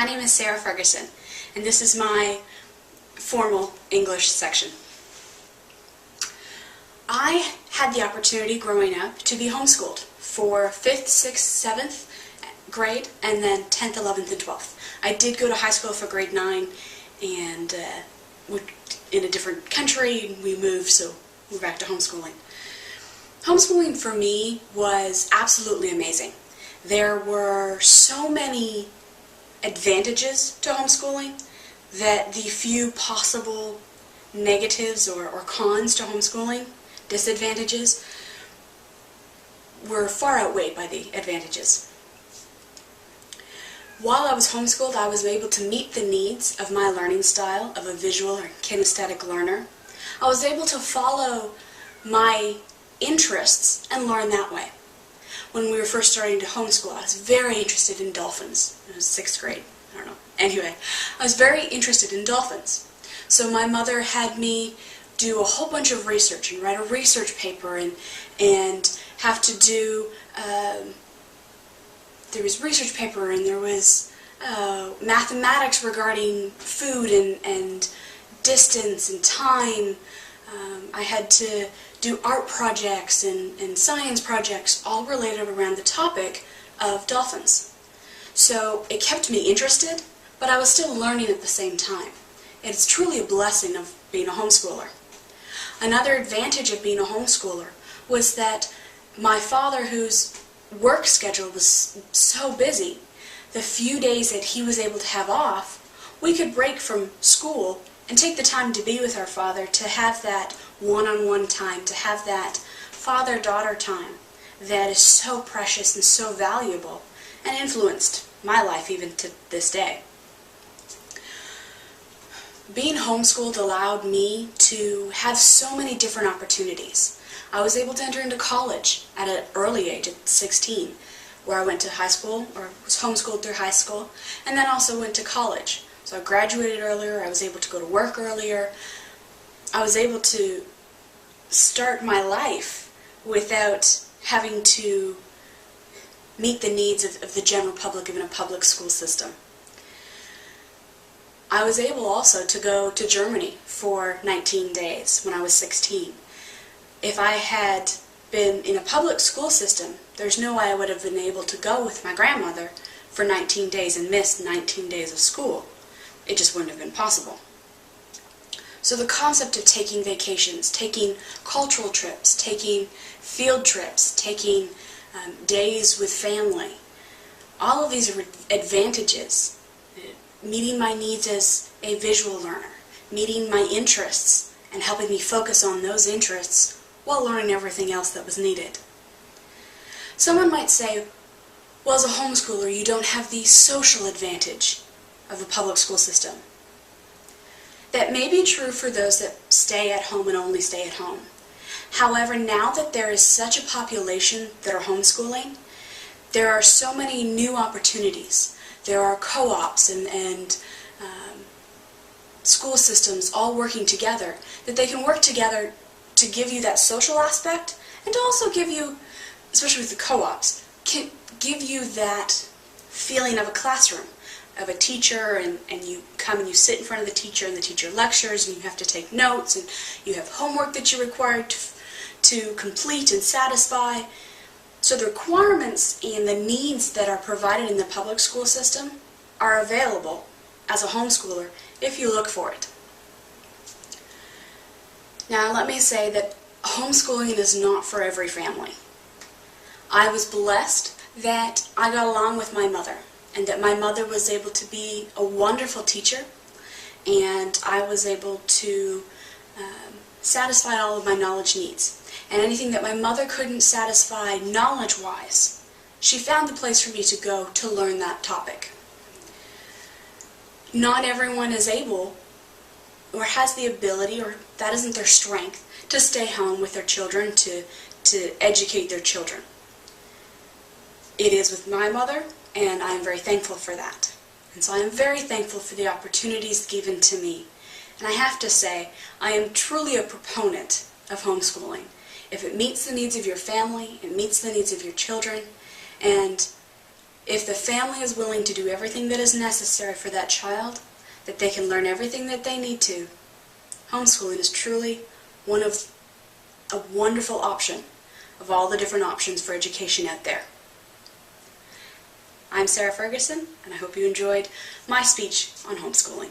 My name is Sarah Ferguson, and this is my formal English section. I had the opportunity growing up to be homeschooled for 5th, 6th, 7th grade, and then 10th, 11th, and 12th. I did go to high school for grade 9, and we're in a different country. We moved, so we're back to homeschooling. Homeschooling for me was absolutely amazing. There were so many advantages to homeschooling that the few possible negatives or cons to homeschooling, disadvantages, were far outweighed by the advantages. While I was homeschooled, I was able to meet the needs of my learning style of a visual or kinesthetic learner. I was able to follow my interests and learn that way. When we were first starting to homeschool, I was very interested in dolphins. It was 6th grade, I don't know. Anyway, I was very interested in dolphins. So my mother had me do a whole bunch of research and write a research paper and have to do, there was research paper and there was mathematics regarding food and distance and time. I had to do art projects and science projects, all related around the topic of dolphins. So it kept me interested, but I was still learning at the same time. It's truly a blessing of being a homeschooler. Another advantage of being a homeschooler was that my father, whose work schedule was so busy, the few days that he was able to have off, we could break from school and take the time to be with our father, to have that one-on-one time, to have that father-daughter time that is so precious and so valuable and influenced my life even to this day. Being homeschooled allowed me to have so many different opportunities. I was able to enter into college at an early age, at 16, where I went to high school, or was homeschooled through high school, and then also went to college. So I graduated earlier, I was able to go to work earlier, I was able to start my life without having to meet the needs of the general public in a public school system. I was able also to go to Germany for 19 days when I was 16. If I had been in a public school system, there's no way I would have been able to go with my grandmother for 19 days and miss 19 days of school. It just wouldn't have been possible. So the concept of taking vacations, taking cultural trips, taking field trips, taking days with family, all of these are advantages. Meeting my needs as a visual learner, meeting my interests, and helping me focus on those interests while learning everything else that was needed. Someone might say, well, as a homeschooler, you don't have the social advantage of the public school system. That may be true for those that stay at home and only stay at home. However, now that there is such a population that are homeschooling, there are so many new opportunities. There are co-ops and school systems all working together, that they can work together to give you that social aspect, and to also give you, especially with the co-ops, can give you that feeling of a classroom, of a teacher, and you come and you sit in front of the teacher and the teacher lectures and you have to take notes and you have homework that you're required to complete and satisfy. So the requirements and the needs that are provided in the public school system are available as a homeschooler if you look for it. Now let me say that homeschooling is not for every family. I was blessed that I got along with my mother, and that my mother was able to be a wonderful teacher, and I was able to satisfy all of my knowledge needs. And anything that my mother couldn't satisfy knowledge-wise, she found the place for me to go to learn that topic. Not everyone is able or has the ability, or that isn't their strength, to stay home with their children, to educate their children. It is with my mother, and I am very thankful for that. And so I am very thankful for the opportunities given to me. And I have to say, I am truly a proponent of homeschooling. If it meets the needs of your family, it meets the needs of your children, and If the family is willing to do everything that is necessary for that child, that they can learn everything that they need to, homeschooling is truly a wonderful option of all the different options for education out there. I'm Sarah Ferguson, and I hope you enjoyed my speech on homeschooling.